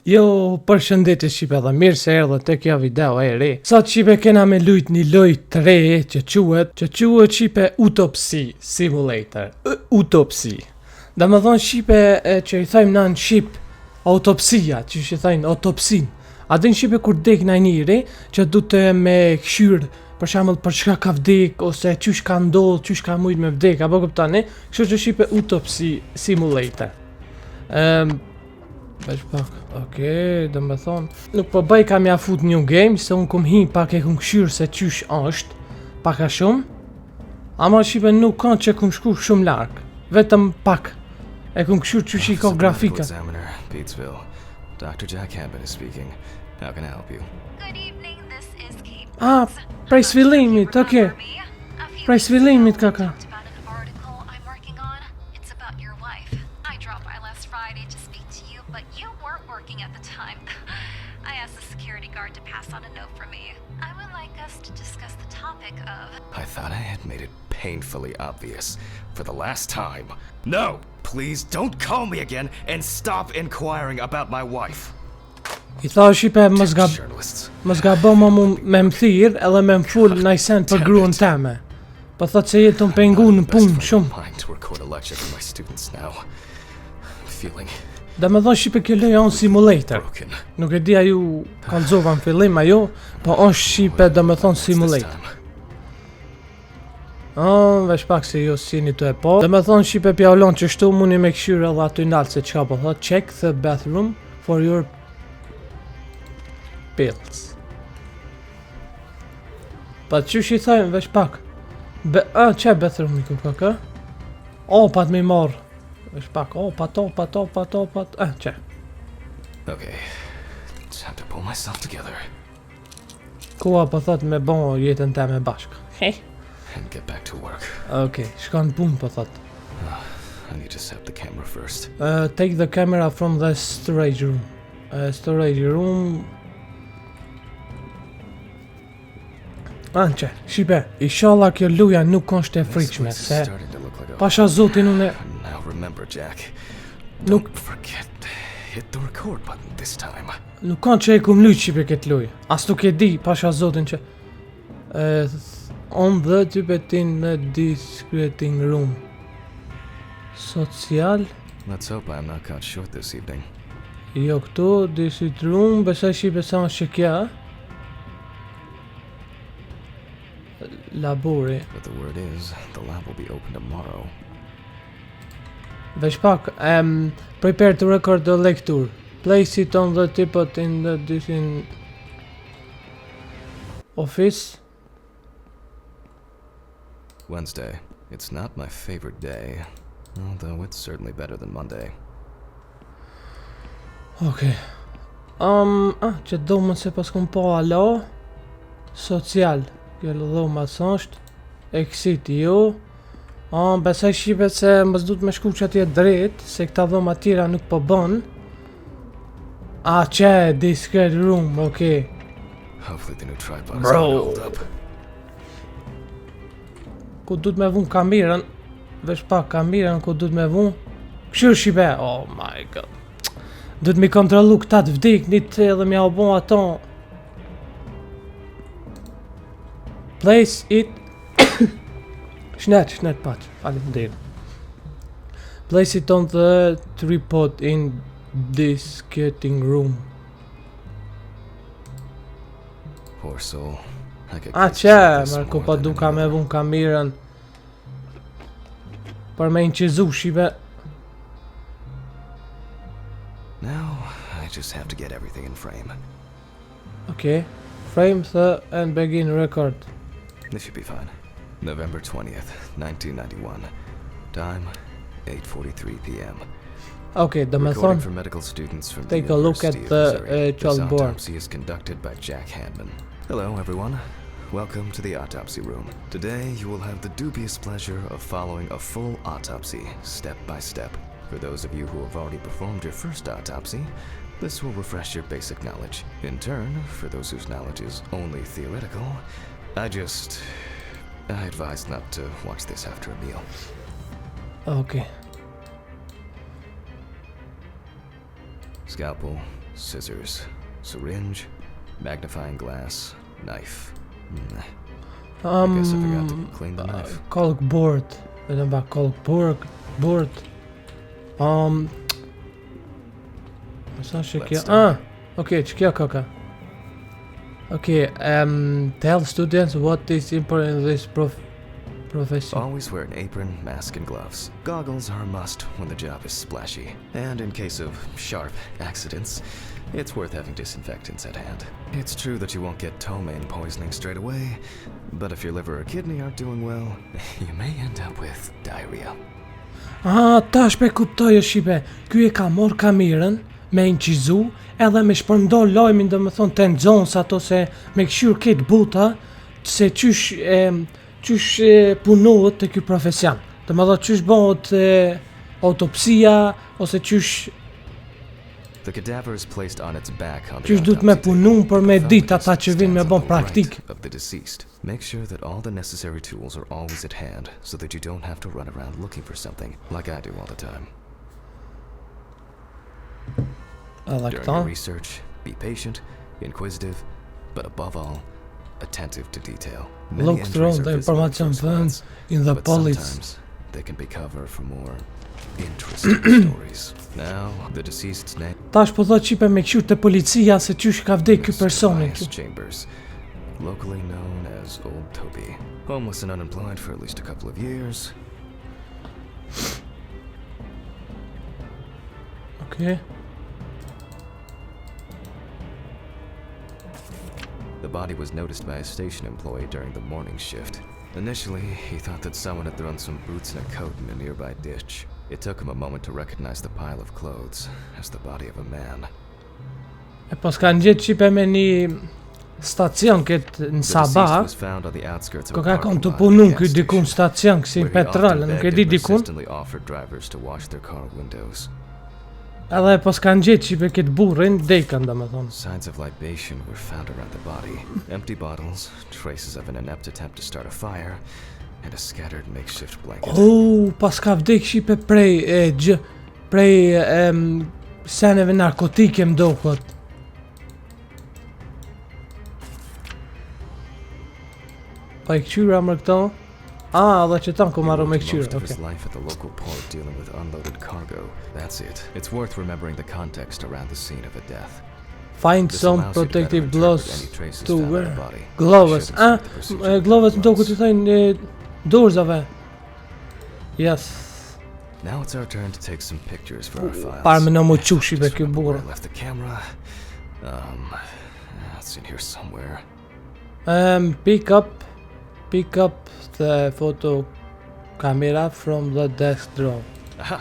Jo, përshëndetje Shqipe dhe mirë se erdhe të kjo video e re. Sot Shqipe kena me lujt një lojt të re që quhet Shqipe Autopsi Simulator. Autopsi. Dhe më thonë Shqipe që i thajmë na në Shqip autopsia, që i thajmë autopsin. A dhe në Shqipe kur dek në njëri që du të me këshyrë për shembull për çka ka vdek ose çysh ka ndodh, çysh ka mujt me vdek, apo kuptoni? Kështu që Shqipe Autopsi Simulator. Veç pak, okej, dhe me thonë nuk po bëj kam ja fut një game, se unë kum hi pak e kum këshyrë se qysh është, pak a shumë. Ama Shqipe nuk kanë që kum shku shumë larg, vetëm pak. E kum këshyrë qysh i ka grafika. Dr. Jack Hampton is speaking. How can I help you? Good evening, this is Kate. Ah, prej fillimit, okej. Prej fillimit kaka. About an article I'm working on. It's about your wife. I dropped by last Friday to speak to you, but you weren't working at the time. I asked the security guard to pass on a note for me. I would like us to discuss the topic of... I thought I had made it painfully obvious for the last time. No! Please don't call me again and stop inquiring about my wife. I tha Shqipe mos gabon me mthirr edhe me mful najsen për gruan teme. Po thot se jetë unë pengu në punë shumë. To record a lecture for my students now. I'm feeling Dhe me thonë Shqipe kjo lojë on simulator. broken. Nuk e dia ju kallzova në fillim ajo, po është Shqipe dhe me thonë simulator. Veç pak se jo s'jeni të e po. Dhe me thonë Shqipe pjallon që shtu muni me këshyrë edhe aty nalë se qka po thot. Check the bathroom for your pills. Pa qysh i thajmë veç pak. Që bathroom i ku kaka? Opat me marë. Veç pak, opat. Që? Okay. Time to pull myself together Kua po thot me bon jetën te me bashk. and get back to work. Okej, shkon punë po thot. I need to set the camera first. Take the camera from the storage room. Storage room. Anqe, Shqipe, inshallah kjo luja nuk është e This frikshme, place is se starting to look like a pasha zotin unë Now remember, Jack. Nuk- Don't forget. Hit the record button this time. nuk kanë që e kum lujt Shqipe këtë luj. As nuk e di, pasha zotin që on the typet in the discreting room. Social. Let's hope I'm not caught short this evening. Jo këtu, discreet room, besoj Shqipe sa është që kja. Labori. But the word is, the lab will be open tomorrow. Veç pak, prepare to record the lecture. Place it on the teapot in the in office. Wednesday. It's not my favorite day, although it's certainly better than Monday. Okay. Që dhomën se pas kum po alo. Social. Kjo dhoma është. Exit jo. Besoj Shqipe se mos du të me shku që atje drejt, se këta dhoma tjera nuk po bën. Që, discreet room, okej. Hopefully the new tripod Bro. is hold up. Ku du të me vun kamerën. Veç pak kamerën ku du të me vun. Këshur Shqipe, oh my god. Du të mi kontrolu këta të vdiknit edhe mi bon ato. Place it. Shnet pat, faleminderit. Place it on the tripod in this getting room. Poor soul. I could Që, this mërë ku more po than du ka me another. vun kamerën. Për me inqizu Shqipe. Now, I just have to get everything in frame. Okay. Frame the and begin record. This should be fine. November 20th, 1991. Time, 8:43 p.m. Okay, dhe me Recording thonë. for medical students from take the a look at University of the, Missouri. This chalkboard. autopsy is conducted by Jack Hanman. Hello, everyone. Welcome to the autopsy room. Today, you will have the dubious pleasure of following a full autopsy, step by step. For those of you who have already performed your first autopsy, this will refresh your basic knowledge. In turn, for those whose knowledge is only theoretical, I advise not to watch this after a meal. Okay. Scalpel, scissors, syringe, magnifying glass, knife. I guess I forgot to clean the knife. Kalkbord. Vetëm pa kalkbord. Sa që kjo? Okay, që kjo kaka? Okay, tell students what is important in this profession. Always wear an apron, mask, and gloves. Goggles are a must when the job is splashy. And in case of sharp accidents, it's worth having disinfectants at hand. It's true that you won't get ptomaine poisoning straight away, but if your liver or kidney aren't doing well, you may end up with diarrhea. Tash pe kuptoj e shipe. Ky e ka mor kamerën me incizu edhe me shpërndon lajmin, domethënë ten Jones ato se me këshir këtë buta se qysh punohet te ky profesion. Domethënë qysh bëhet autopsia ose qysh The cadaver is placed on its back on the qysh duhet me autopsy punu table. për me The dit ata fellow që vinë me stands bon on the praktik. right of the deceased. Make sure that all the necessary tools are always at hand so that you don't have to run around looking for something like I do all the time. During your research, be patient, inquisitive, but above all, attentive to detail. Look through the information found in the but police. sometimes they can be cover for more interesting stories. Now, the deceased's name Tash po thot qipe me këshir te policia se qysh ka vdek ky is personi. Tobias Chambers, locally known as Old Toby. Homeless and unemployed for at least a couple of years. Okay. The body was noticed by a station employee during the morning shift. Initially, he thought that someone had thrown some boots and a coat in a nearby ditch. It took him a moment to recognize the pile of clothes as the body of a man. E pas kanë gjetë qipe me një stacion këtë në The Sabah. deceased was found on the outskirts of Ko a ka parking kon të lot at a punun gas ky dikun station, stacion kësi where he petrol, often nuk e begged di and dikun. persistently offered drivers to wash their car windows. Edhe pas kanë gjetë qipe këtë burrin, dekën domethënë. Signs of libation were found around the body. Empty bottles, traces of an inept attempt to start a fire, and a scattered makeshift blanket. Pas ka vdek qipe prej seneve narkotike mdokot. Pa I këqyra më këto? Dhe që tanë ku He marrë me worked këqyra, most of his okay. life at the local port dealing with unloaded cargo. That's it. It's worth remembering the context around the scene of a death. Find This some allows you to better protective interpret gloves any traces to found on wear. the body. Gloves. I shouldn't skip the procedure Gloves for më duket once. të thënë dorzave. Yes. Now it's our turn to take some pictures for our files. Parë me në më qushi Just be ky remember where burr. I left the camera. It's in here somewhere. Pick up the photo camera from the desk drawer. Aha!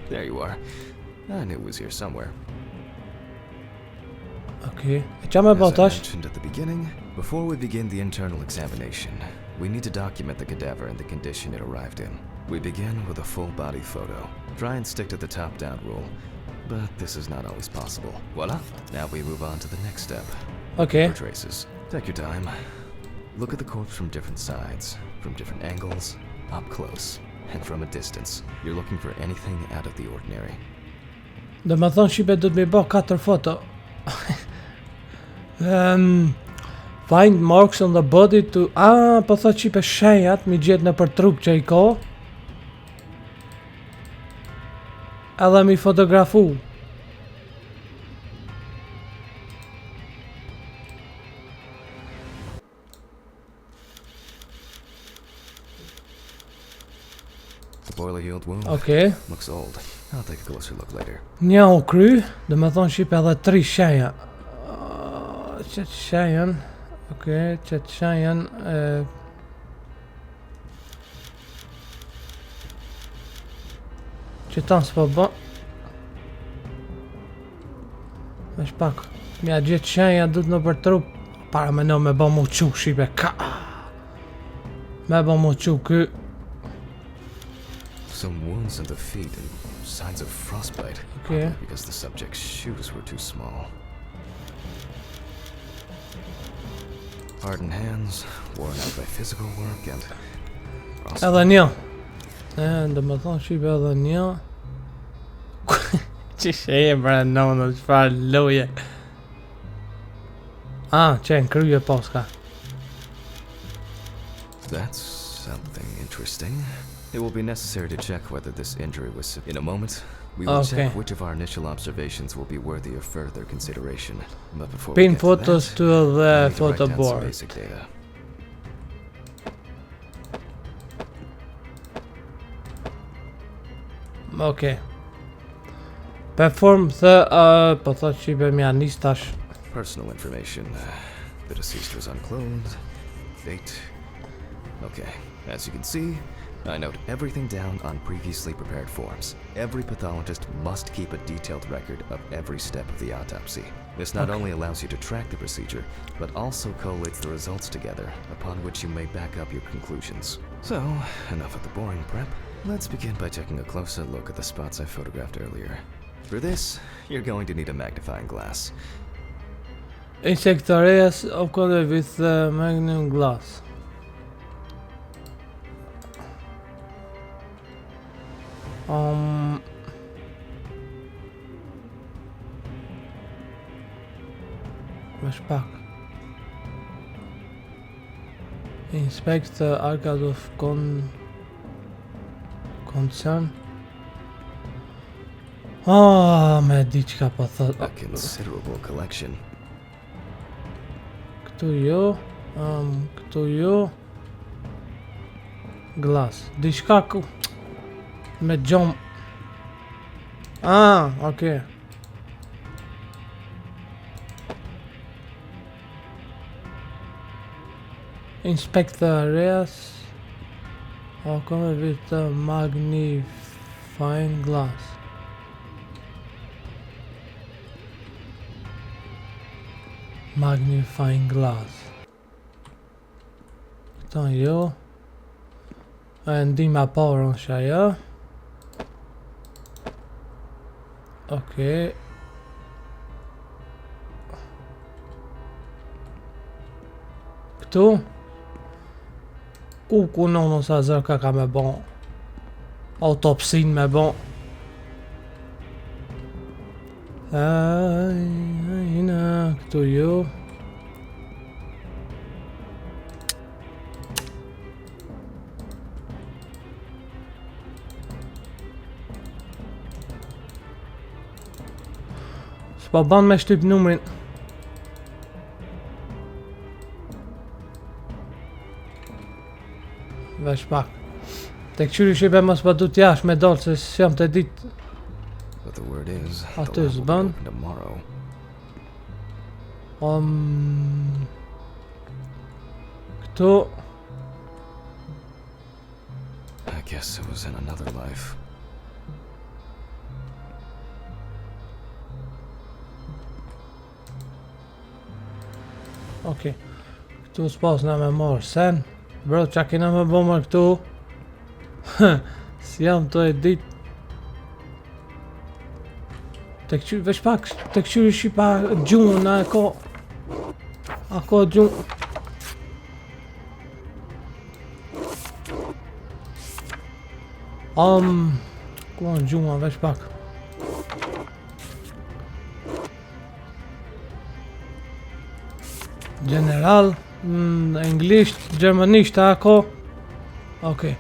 There you are. I knew it was here somewhere. Okay. E qa me As I botash? mentioned at the beginning, before we begin the internal examination, we need to document the cadaver and the condition it arrived in. We begin with a full body photo. Try and stick to the top-down rule, but this is not always possible. Voila! Now we move on to the next step. Okay. For traces. Take your time. Look at the corpse from different sides, from different angles, up close, and from a distance. You're looking for anything out of the ordinary. Do më thonë shipe do të mi bo 4 foto. Find marks on the body to... po thot shipe shenjat mi gjetë në për trup që I ka. Edhe mi fotografu. The boiler healed wound Okay. looks old. I'll take a closer look later. Një u kry, do më thonë shipe edhe 3 shenja. Qëtë shenjen... Okay, qëtë shenjen... Qëtan s'po bë... Vesh pak... Mja gjithë shenja du të në për trup... Para me në me bë mu qu shipe ka... Me bë mu qu kë... Some wounds in the feet and signs of frostbite. Okay. Probably because the subject's shoes were too small. Hardened hands, worn out by physical work, and frostbite. Edhe një... Do më thonë shipe edhe një... Qishe e bre nono, çfarë loje. Qenë krye poska. That's something interesting. It will be necessary to check whether this injury was... In a moment, we will check which of our initial observations will be worthy of further consideration. But before we Pin get photos to to that, the I need to photo write down some board. basic data. Okay. Perform the po thot shipe mja nis tash. Personal information. The deceased was unclothed. Date. Okay. As you can see, I note everything down on previously prepared forms. Every pathologist must keep a detailed record of every step of the autopsy. This not only allows you to track the procedure, but also collates the results together, upon which you may back up your conclusions. So, enough of the boring prep. Let's begin by taking a closer look at the spots I photographed earlier. For this, you're going to need a magnifying glass. Insect areas of color with magnifying glass. Vesh pak. Inspect the areas of concern. Me di çka po thot. A considerable collection. Këtu jo. Glass. Diçka ku me gjom. Okay. Inspect the areas. Come with a magnifying glass. Magnifying glass. Këto jo. Ndihma power është ajo. Okay. Këtu. Ku nono sa zërka ka me bon. Autopsin me bon. Këtu jo. S'po ban me shtyp numrin. Vesh pak. Tek qyri shipe mos pa du t'jash me dalë se s'jam të dit. But the word is, the Aty lab will be s'ban. open tomorrow. Këtu. I guess it was in another life. Okay. Këtu s'pas na me marrë sen. Bro, qa kena me bo marrë këtu? Si jam të e dit. Tek qyri, veç pak, tek qyri shipa gjunë, na e ko. A ko gjunë. Ku anë gjunë, veç pak. General, anglisht, gjermanisht, a ko? Okej.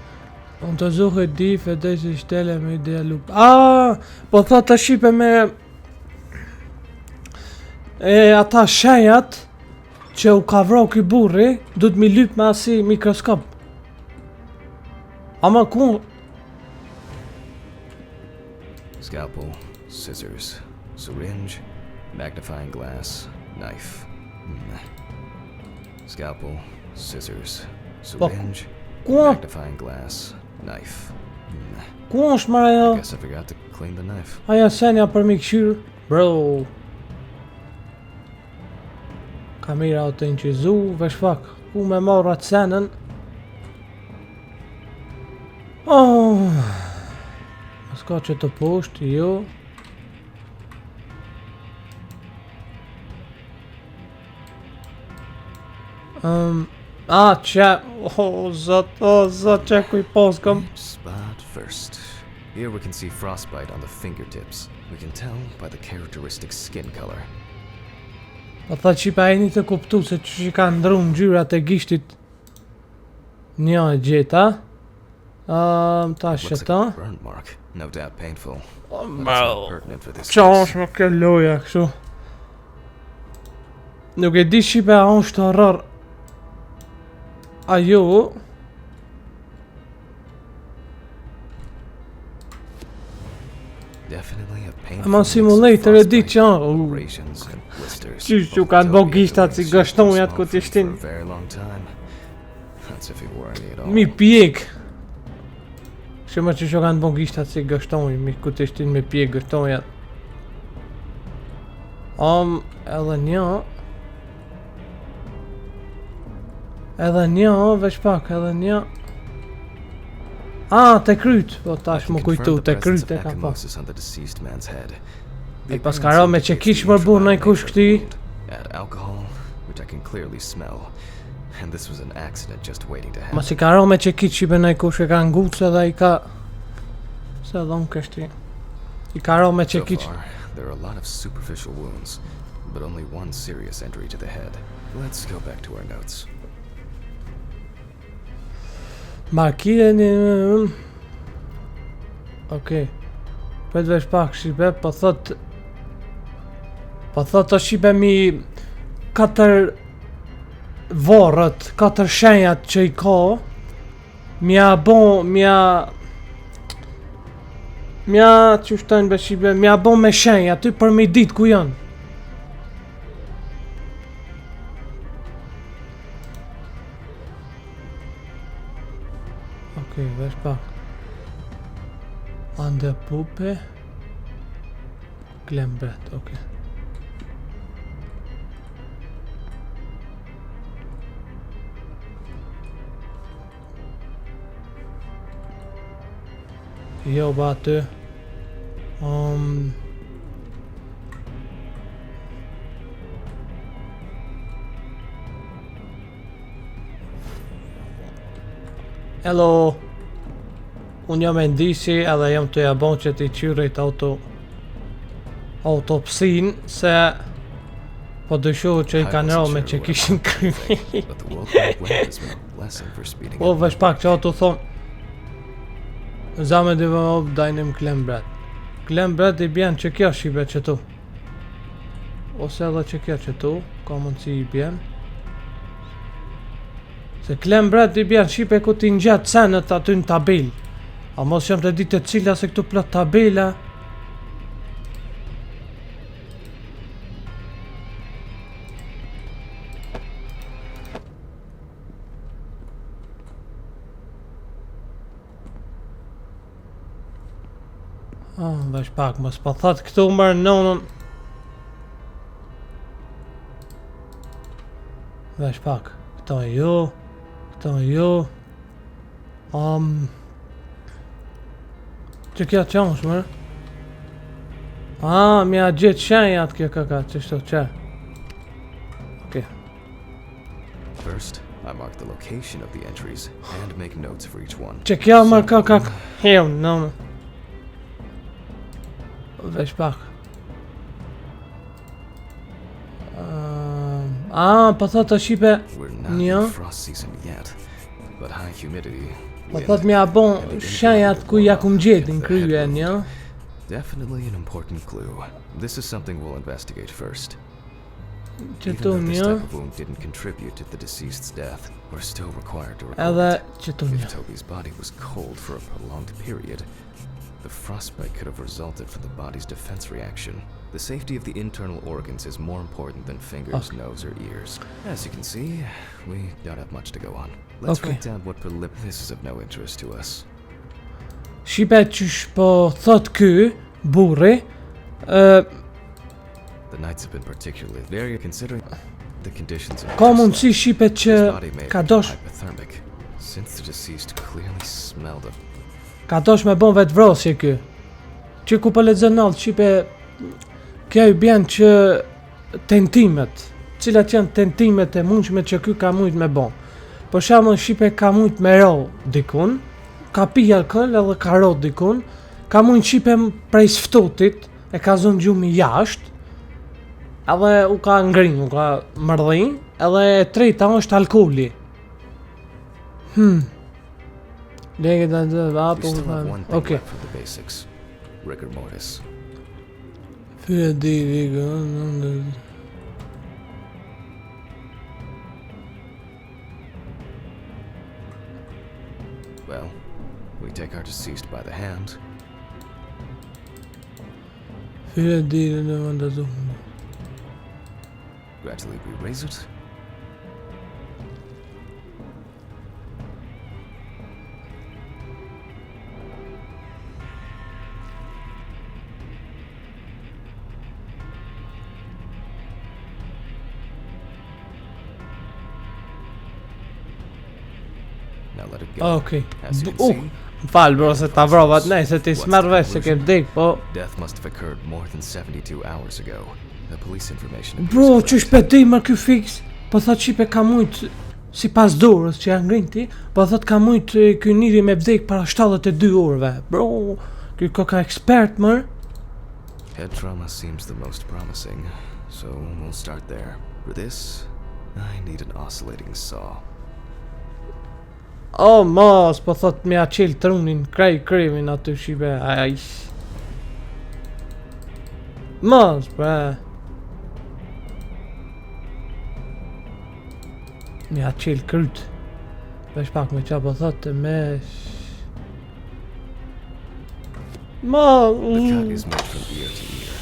Unë të zuhe di, fedej si shtele me ideja lup. Po tha të shipe me... ata shenjat që u ka vrau ky burri, du t'mi lyp me asi mikroskop. Ama ku... Scalpel, scissors, syringe, magnifying glass, knife. Scalpel, scissors, syringe, magnifying glass, knife. Ku është marrë ajo? Guess I forgot to clean the knife. Aja senja për mi këshyrë. Bro. Kamera o të inqizu, vesh pak. Ku me marrë atë senën? Ska që të poshtë, jo. Që... O, zot, që ku I poskëm. Spot first. Here we can see frostbite on the fingertips. We can tell by the characteristic skin color. Po tha qipa e një të kuptu se që ka ndru ngjyrat e gishtit. Një e gjeta. Tash Looks këta. like a burn mark. No doubt painful. But it's not pertinent for this case. Qash me kjo loja kështu. Nuk e di shipe a është horror. Ajo. Definitely a painful Ama mix of simulator e di frostbite, që abrasions and blisters. Qysh që Both kanë bo Toby gishtat si and gështonjat smell ku for t'ishtin. a very long time. That's if he wore any at all. Mi pjek. Shumë që që kanë bo gishtat si gështonj, mi ku t'ishtin me pjek gështonjat. Edhe një. Edhe një, veç pak, edhe një. Te kryt, po tash më kujtu, te kryt e ka pa. E pas ka ra me që kish më bu në i kush këti. Add alcohol, which I can clearly smell. And this was an accident just waiting to happen. Mas I ka ra me që kish qipe në i kush e ka ngucë dhe I ka... Se dhe unë kështi. I ka ra me që So kish... far, there are a lot of superficial wounds, but only one serious injury to the head. Let's go back to our notes. Markire një... Okej. Pet vesh pak shipe, po thot... Po thot të shipe mi... 4 vorët, 4 shenjat që I ka... Mja bon, mja... Mja... Që shtojnë be shipe, mja bon me shenja ty për mi dit ku janë. Okej, vesh pak. Ande pupe. Glembret, okej. Jo, ba aty. Hello. Unë jam e ndisi edhe jam të jabon që t'i qyrejt autopsin se po dëshohu që I kanë rao me që kishin krimi. But the world-wide web has been a blessing for speeding Po up. vesh pak që ato thon Zame dhe vëmob dajnim klembret. Klembret I bjen që kjo shibe që tu. Ose edhe që kjo që tu, ka mundësi I bjen. Se klembret I bjen shipe ku ti njët senet aty në tabel. A mos jam të ditë të cila se këtu plot tabela. Vesh pak, mos pa thot këtu mërë nonën. Vesh pak, këto e jo, këto e jo. Që kja qansh mërë? Mja gjithë shenjat kjo kaka, që shto që. Okay. First, I mark the location of the entries and make notes for each one. Që kja mërë kaka, hev, nonën. Vesh pak. Po thot të shipe We're not një. in frost season yet, but high humidity, Po wind, thot mja bon shenjat ku ja kum gjetin krye një. definitely an important clue. This is something we'll investigate first. Që Even tu though this një. type of wound didn't contribute to the deceased's death, we're still required to record Edhe it. që tu If një. Toby's body was cold for a prolonged period, the frostbite could have resulted from the body's defense reaction. The safety of the internal organs is more important than fingers, nose, or ears. As you can see, we don't have much to go on. Let's Okay. write down what this is of no interest to us. Shipe qysh po thot ky burri. The nights have been particularly very considering the conditions in Ka mundësi shipe që his body may have ka been dosh hypothermic, since the deceased clearly smelled of Ka dosh me bon vetë vrasje ky. Që ku po lexon nalt shipe kjo I bjen që tentimet, cilat janë tentimet e mundshme që ky ka mujt me bon. Për shembull shipe ka mujt me ro dikun, ka pi alkool edhe ka ro dikun, ka mund qipe prej sftotit, e ka zonë gjumi jashtë, edhe u ka ngrin, u ka mërdhin, edhe e treta është alkooli. Lege da We apo, still have one thing okay. left for the basics. Rigor mortis. Well, we take our deceased by the hand. Gradually we raise it. Now let it go. Okay. As you can see, M'fal bro se ta vrovat nej, se ti s'merr vesh se ke vdek, po... death must have occurred more than 72 hours ago. The police information appears Bro, correct. që shpeti më ky fix, po thot qipe ka mujt, si pas dorës që janë ngrinti, po thot ka mujt ky njeri me vdek para 72 orëve. Bro, ky ka ekspert mër. Head trauma seems the most promising, so we'll start there. For this, I need an oscillating saw. Oh, mos, po thot me a qel trunin, krej krimin aty shibe, aj. Mos, bre. Me a qel kryt. Vesh pak me qa po thot me... The cut is Mos, made from ear to ear.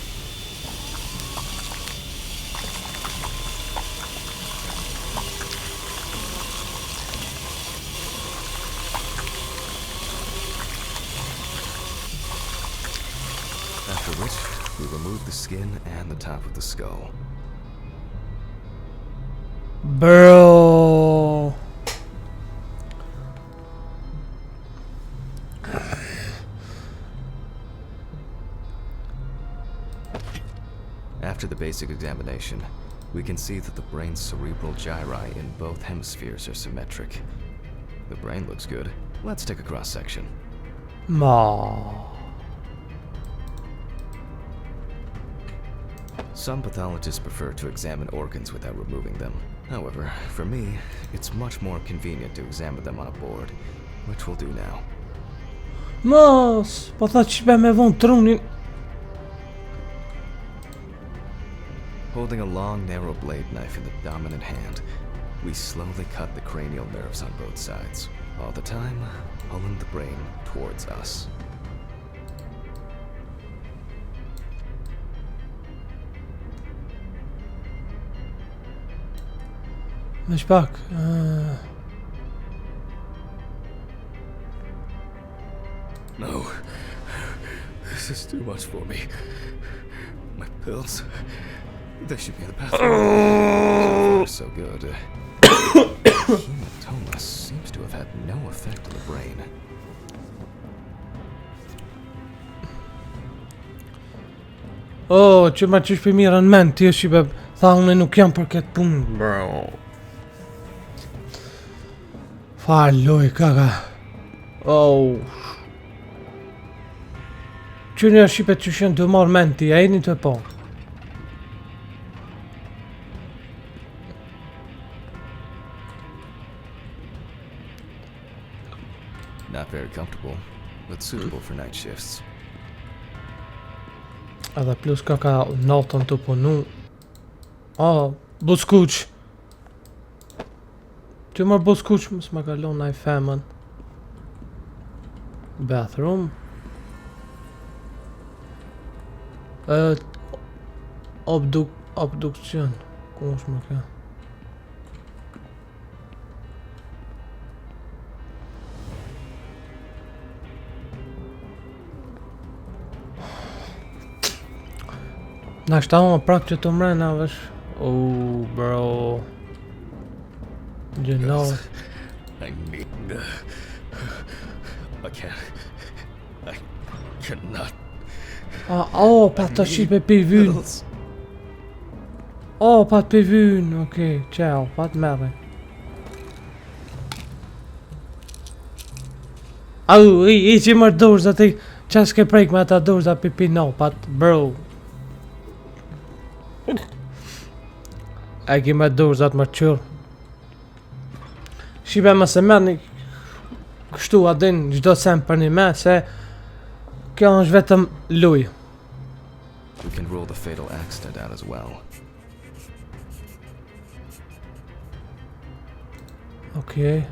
After which, we remove the skin and the top of the skull. bro. After the basic examination, we can see that the brain's cerebral gyri in both hemispheres are symmetric. The brain looks good. Let's take a cross-section. Ma. Some pathologists prefer to examine organs without removing them. However, for me, it's much more convenient to examine them on a board, which we'll do now. Mos, po thot qipe me von trunin. Holding a long, narrow blade knife in the dominant hand, we slowly cut the cranial nerves on both sides, all the time pulling the brain towards us. Vesh pak. No, this is too much for me. My pills, they should be in the bathroom. So good. Hematoma seems to have had no effect on the brain. Oh, që ma qysh për mirën men, ti është qipe, tha unë nuk jam për këtë punë, bro. Faloj, kaka. Oh. Që një shqipe që shenë të marrë men ti, a e një të po. Not very comfortable, but suitable for night shifts. Edhe plus kaka natën të punu. Oh, buskuq. Që marrë buskuq, mos ma kalon na i femën. Bathroom. Obdukcion. Ku është më ka? Na shta unë prap që të mrena vesh. Oh, bro. Gjenor. I need. I can't. I cannot. Oh, pa të shipe pi vyn. Pills. Oh, pa të pi vyn. Okej, ciao, pa të merre. Au, i që mërë dorë, zati Qa s'ke prejk me ata dorza pipinopat, bro. E ki me dorzat më qërë. Shibe më se merrni kështu adin gjdo sen për një me, se kjo është vetëm luj. We can rule the fatal accident out as well. Okej,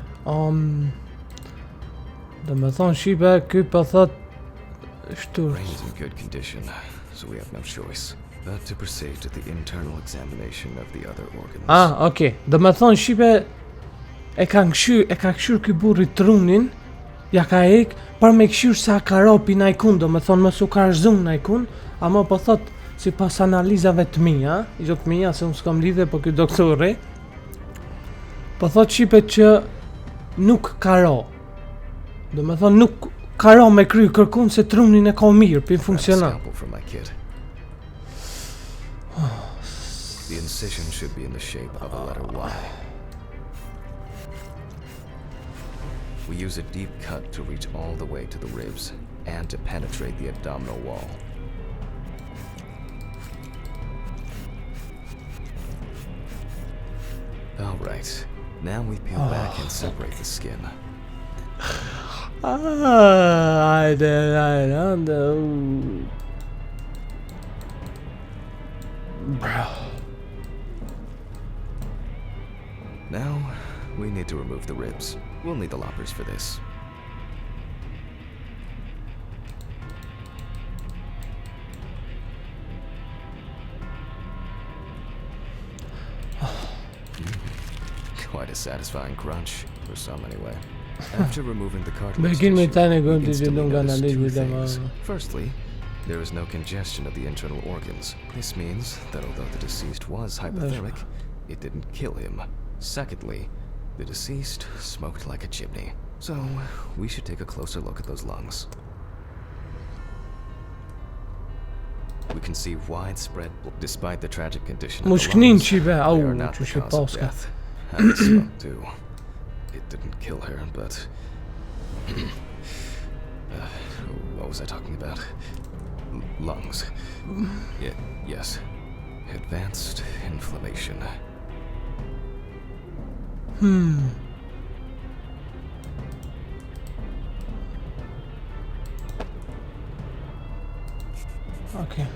do me thonë shibe, ky për thot shtu. Brain is in good condition, so we have no choice but to proceed to the internal examination of the other organs. Okej, do me thonë shibe, e ka këshyr ky burri trunin, ja ka ek, për me këshyr sa ka ropi najkun, do me thonë më su ka rëzun najkun, ama po thot, si pas analizave të mija, jo të mija, se unë s'kam lidhe, po ky doktori, po thot shipe që nuk ka ro. Do me thonë nuk ka ro me kry kërkun se trunin e ka mirë, për funksionan. Scalpel from my kit. The incision should be in the shape of a letter Y. We use a deep cut to reach all the way to the ribs and to penetrate the abdominal wall. All right, now we peel back and separate the skin. I don't know. Bro. Now, we need to remove the ribs. We'll need the loppers for this. Quite a satisfying crunch, for some anyway. After removing the cartilage Begin me tissue, tani we going can to still do notice analysis two with them. things. Firstly, there is no congestion of the internal organs. This means that although the deceased was hypothermic, it didn't kill him. Secondly, the deceased smoked like a chimney. So, we should take a closer look at those lungs. We can see widespread despite the tragic condition of the Mushknin lungs, shibe, they au, are not the që cause of paska. death. And the smoke too. It didn't kill her, but what was I talking about? Lungs. Yes. Advanced inflammation. Okay.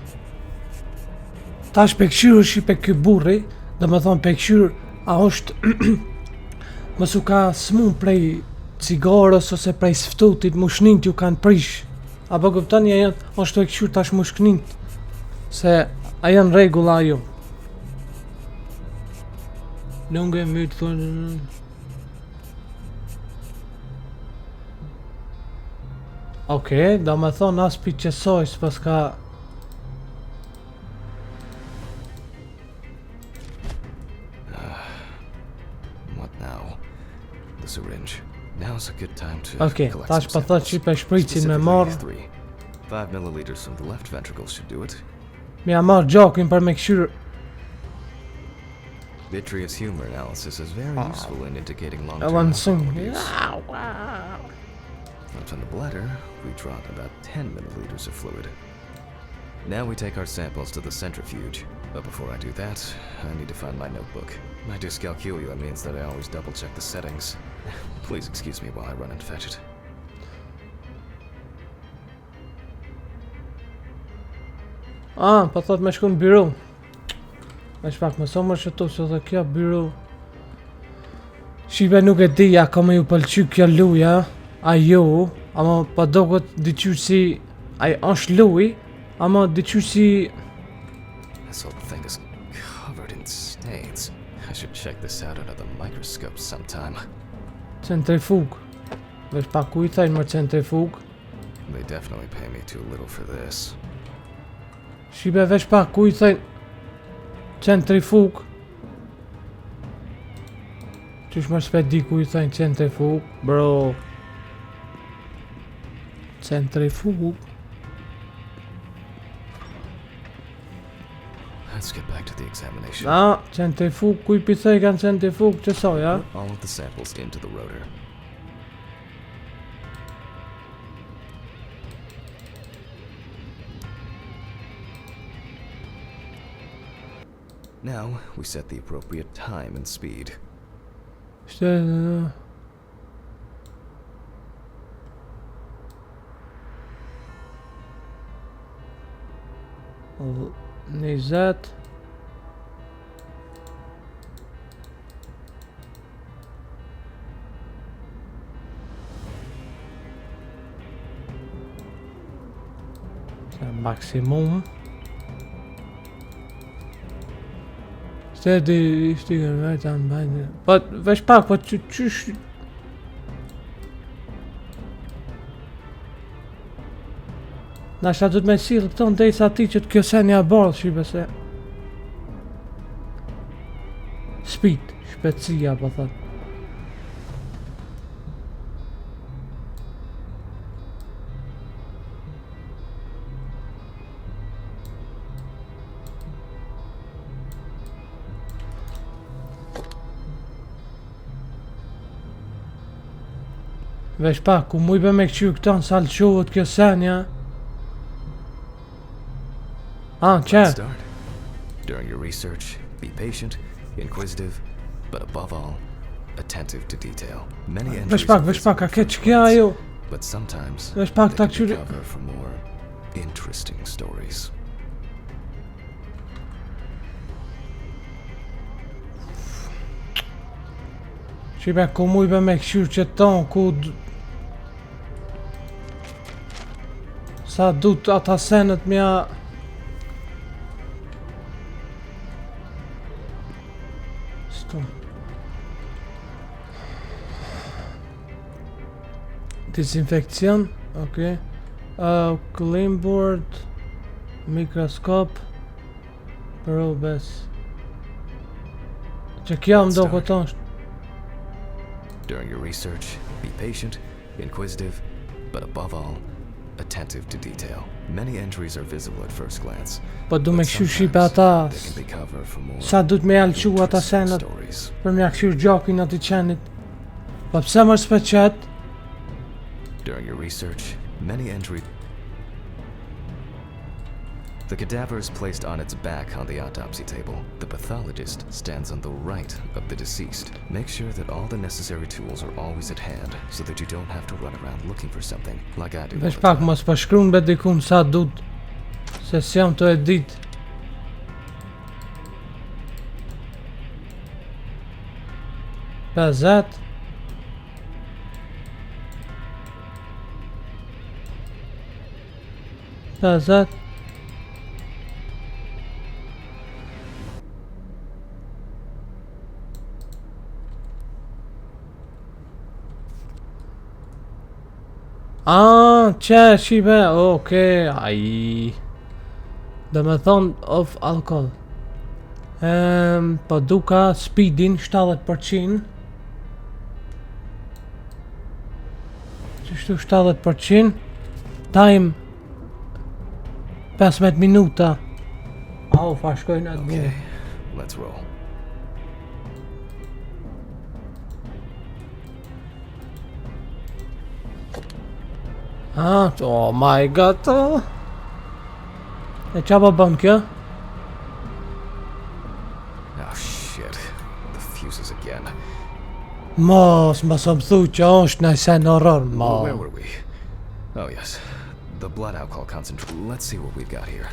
Tash pekëshyru shipe ky burri, do me thonë pekëshyr, a është më su ka smun prej cigarës ose prej sftutit, mushnint ju kanë prish. Apo kupton ja janë, është pekëshyr tash mushnint, se a janë rregulla ju. Nuk e mytë thonë. Okej, do me thonë as pi qesoj s'pas ka. What now? The syringe. Now's a good time to Okej, collect tash some po thot samples. shipe shpricin me Specifically marr. 3. 5 milliliters from the left ventricle should do it. Me ja marr gjakin për me këshyr. Vitreous humor analysis is very useful in indicating E long-term lanë sëng. abnormalities. From the bladder, we draw about 10 milliliters of fluid. Now we take our samples to the centrifuge. But before I do that, I need to find my notebook. My dyscalculia means that I always double-check the settings. Please excuse me while I run and fetch it. Po thot me shku në biro. Me shpak më so më shëtu se dhe kjo biro. Shive nuk e di, a ka me ju pëlqy kjo luja, a jo, ama pa doket diqyr si, a është luj, ama diqyr si. This whole thing is covered in stains. I should check this out under the microscope sometime. Centrifug. Vesh pak ku I thajnë më centrifug. They definitely pay me too little for this. Shive vesh pak ku I thajnë centrifug. Qysh më shpet di ku I thajnë centrifug, bro. Centrifug. Let's get back to the examination. Centrifug, ku I pithej kanë centrifug, që so, ja? Put all of the samples into the rotor. Now, we set the appropriate time and speed. Ishte... Njerzit. Maksimum. Steady stigen right aan bijna. Wat, wees pak, wat tjus. Na shta du të me silë këto në dejtë ati që të kjo se një bardh, shqipe se... Speed, shpetësia, po thot. Vesh pak, ku mujbe me këqy këto në salë qohët kjo senja. Let's Qe? start. During your research, be patient, inquisitive, but above all, attentive to detail. Many entries are Vesh pak, a visible ke from që kja glance, ju? but sometimes Vesh pak they ta can be qyri... cover for more interesting stories. Shqipe, ku mujbe me këqyr që ton, ku... Sa du të ata senet mja... Sto... Disinfekcion, okej. Clean board... Mikroskop... Probes... Që kja më do këto është... During your research, be patient, inquisitive, but above all, attentive to detail. Many entries are visible at first glance, Po du me but këshyr shqipe sometimes ata... they can be cover for more Sa du të me alqu ata interesting senet stories. për me këshyr gjakin ati qenit. Po pse mërë s'pe qet? During your research, many entries... The cadaver is placed on its back on the autopsy table. The pathologist stands on the right of the deceased. Make sure that all the necessary tools are always at hand, so that you don't have to run around looking for something, like I do all Vesh the pak time. mos po shkruan be dikun sa dut. Se s'jam të e dit. Pezet. Pezet. Qe, shibe, okej, ai. Dhe me thonë of alcohol. Po duka speedin 70%. Qështu 70%. Time 15 minuta. Au, fa shkojnë atë Okay, mirë. let's roll. Oh my god, oh. E qa po bën kjo? Oh shit, the fuses again. Mos, më së më thu që është në sen horror, Where mo. were we? Oh yes, the blood alcohol concentration. Let's see what we've got here.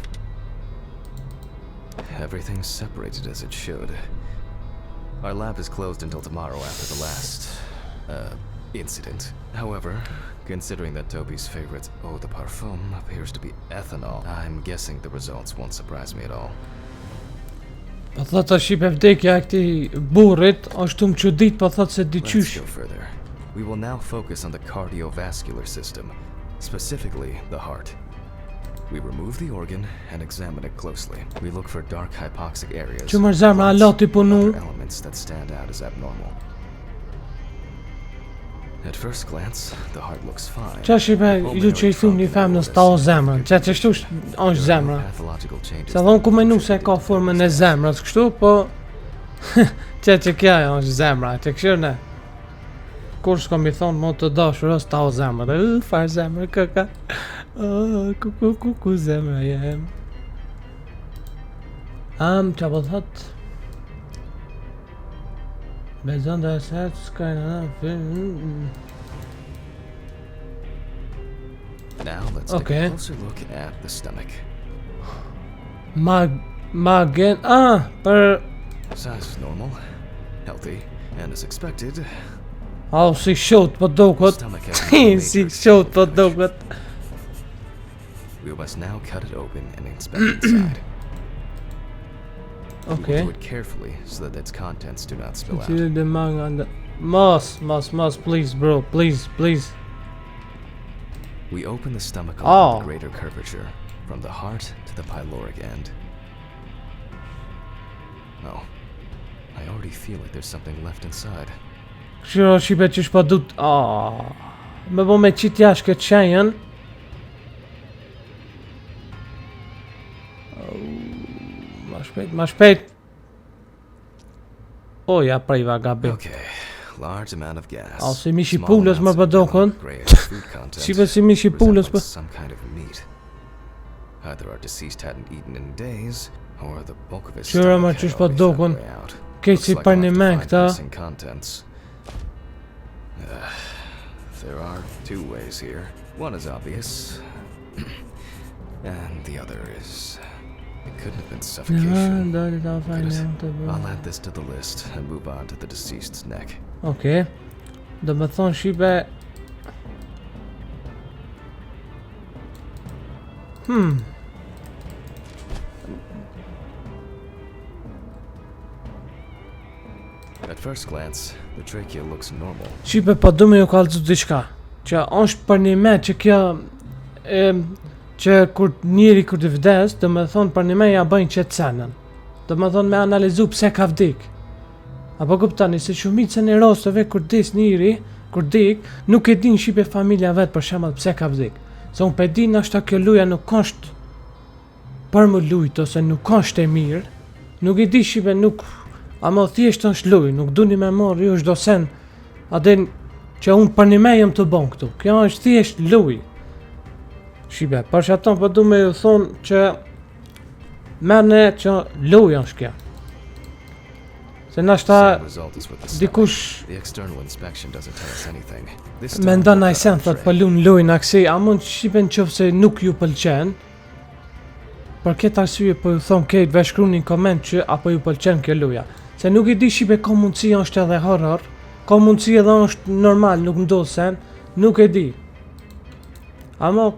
Everything's separated as it should. Our lab is closed until tomorrow after the last, incident. However, considering that Toby's favorite eau de parfum appears to be ethanol, I'm guessing the results won't surprise me at all. Po thot të shqipe vdekja e këtij burrit, është më çudit, po thot se di Let's qysh. go further. We will now focus on the cardiovascular system, specifically the heart. We remove the organ and examine it closely. We look for dark hypoxic areas, Që mërë zemra, clots, Allah t'i punu. and other elements that stand out as abnormal. At first glance, the heart looks fine. Qa shqipe, i du që i thumë një femë në sta o zemrën. Qa që shtu është zemra. Pathological changes Se dhon ku menu se ka formën e zemrës, kështu, po... që kja është zemra, që këshirë ne. Kur s'kom i thonë mo të dashur, është ta o zemrë. Farë zemrë, këka. Ku zemrë jem. Qa po thot? Bezon dhe eset, s'ka Now let's take a closer look at the stomach. Magen, për... Size is normal, healthy, and as expected. Si shot po dokot. Si shot po dokot. We must now cut it open and inspect inside. Okay. Do it carefully so that its contents do not spill out. The manga and the... Must, please, bro, please. We open the stomach along the greater curvature, from the heart to the pyloric end. Oh, I already feel like there's something left inside. Këshiro shipe që shpa dut... Me bo me qit jash këtë qenjen. Ma shpejt. Ja priva gabi. Okay, large amount of gas. Si mishi pulës më përdokon. Shipe si mishi pulës për... Some kind of meat. Either our deceased hadn't eaten in days, or the bulk of his stomach had already found a way out. Kejtë si për një men këta. There are two ways here. One is obvious, and the other is... It couldn't have been suffocation. I'll add this to the list and move on to the deceased's neck. Okay. Do me thonë shipe... At first glance, the trachea looks normal. Shipe po du me ju kallëzu diçka. Që është për një me që kjo... që kur njeri kur të vdes, do me thonë për një me ja bëjnë qetësenën. Do me thonë me analizu pse ka vdik. Apo kuptani, se shumicën e rasteve kur dis njeri, kur dik, nuk e din shipe familja vetë për shembull pse ka vdik. Se unë pe di nashta kjo luja nuk është për më lujt, ose nuk është e mirë. Nuk e di shipe nuk... Ama thjesht është luj, nuk duni me marrë ju është dosen. Adin që unë për një me jem të bon këtu. Kjo është thjesht luj. Shibe, për që aton për du me ju thonë që mene që luj është kjo. Se nashta dikush me nda najsen thot për lunë luj në aksi, a mund shipen qëfë se nuk ju pëlqen. Për këtë arsye për ju thonë kejt veshkru një koment që apo ju pëlqen kjo luja. Se nuk i di shipe ka mundësi është edhe horror, ka mundësi edhe është normal, nuk ndodhë sen, nuk e di. Ama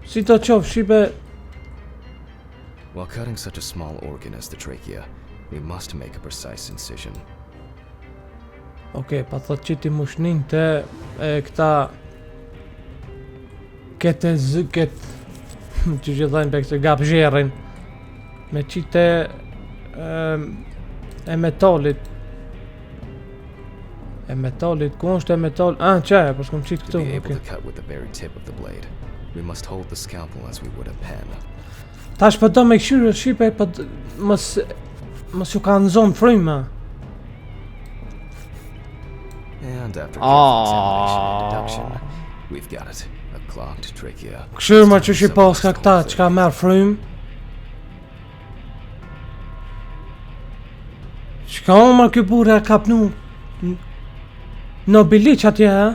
si të qofë shipe... While cutting such a small organ as the trachea, we must make a precise incision. Pa thot që ti mushnin të këta... Kete zëket... që gjithajnë për këtë gap zherin. Me qite... e metalit. E metalit, ku është e metal? Qaj, për s'kom qitë këtu. To be able to cut with the very tip of the blade, we must hold the scalpel as we would a pen. Tash për do me këshyrë shipe, mos ju ka nëzon fryma. And after careful examination and deduction, we've got it. A clogged trachea. Këshyrë ma që shi pas ka këta, që ka merë frym. Që ka omar kjo burë e kapnu në biliq atje, ha?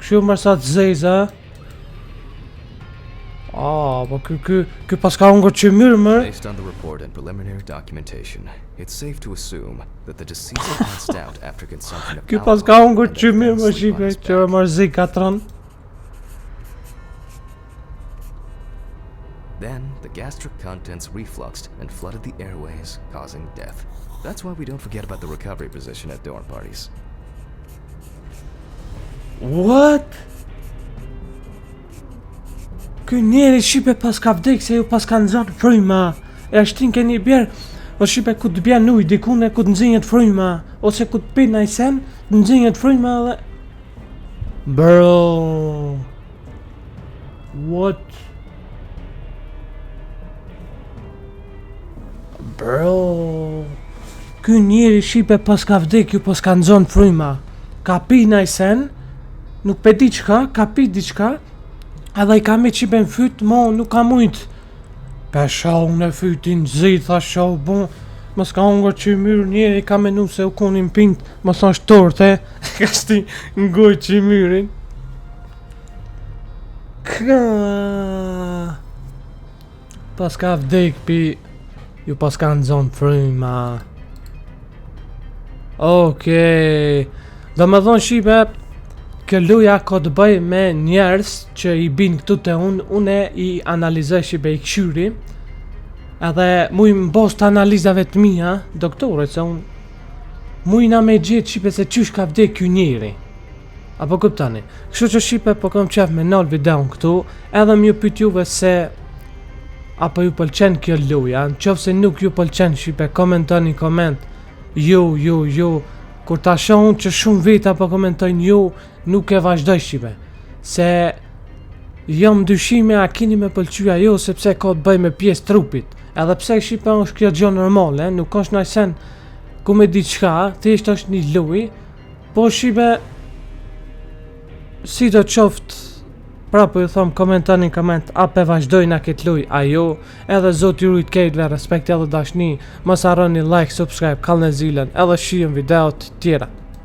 Këshyrë ma sa të zezë, po kjo pas ka unë që mërë mërë. Based on the report and preliminary documentation, it's safe to assume that the deceased passed out after consumption of Kjo pas ka unë që mërë më shipe, që e marë zi katran. Then, the gastric contents refluxed and flooded the airways, causing death. That's why we don't forget about the recovery position at dorm parties. What? Ky njeri shipe pas ka vdek se ju pas ka nëzat fryma. E ashtin ke një bjerë, o shipe ku të bjerë nuj, dikune ku të nëzinjet fryma. Ose ku të pit najsen, të nëzinjet fryma dhe... Bro... What? Bro... Ky njeri shipe pas ka vdek ju pas ka nëzon fryma. Ka pi najsen, nuk pe diçka, ka pi diçka. Edhe I ka me qipe në fyt, mo nuk ka mujt Pe shau në fytin Njerzit, tha shau bon. Mos ka hongër që i myrë njeri ka menu se u konin pint. Mos thash torte. Ka shti ngoj që i myrin. Ka. Pas ka vdek pi. Ju pas ka nëzon fryma. Okej. Do me thonë shipe. Kjo luja ka të bëj me njerës që i bin këtu të une i analizoj shipe i këshyri. Edhe muj më bost të analizave të mija, doktore, se unë mujna me gjithë shipe se qysh ka vdek kjo njeri. Apo kuptani. Kështu që shipe po kom qef me nal videon këtu, edhe më ju pyet juve se apo ju pëlqen kjo luja. Në qoftë se nuk ju pëlqen shipe, komentoni koment. Ju, kur ta shoh unë që shumë vite apo komentojnë ju, nuk e vazhdoj shipe. Se jam dyshime a kini me pëlqyja jo, sepse ka të bëj me pjesë trupit. Edhe pse shipe është kjo gjë normale, nuk është najsen ku me di qka, thjesht është një luj, po shipe si do qoftë, pra po ju thom komentoni koment, ape vazhdojnë a këtë luj, a jo, edhe zot ju rujt kejtve, respekt edhe dashni, mos harroni like, subscribe, kallën e zilën, edhe shihem videot tjera.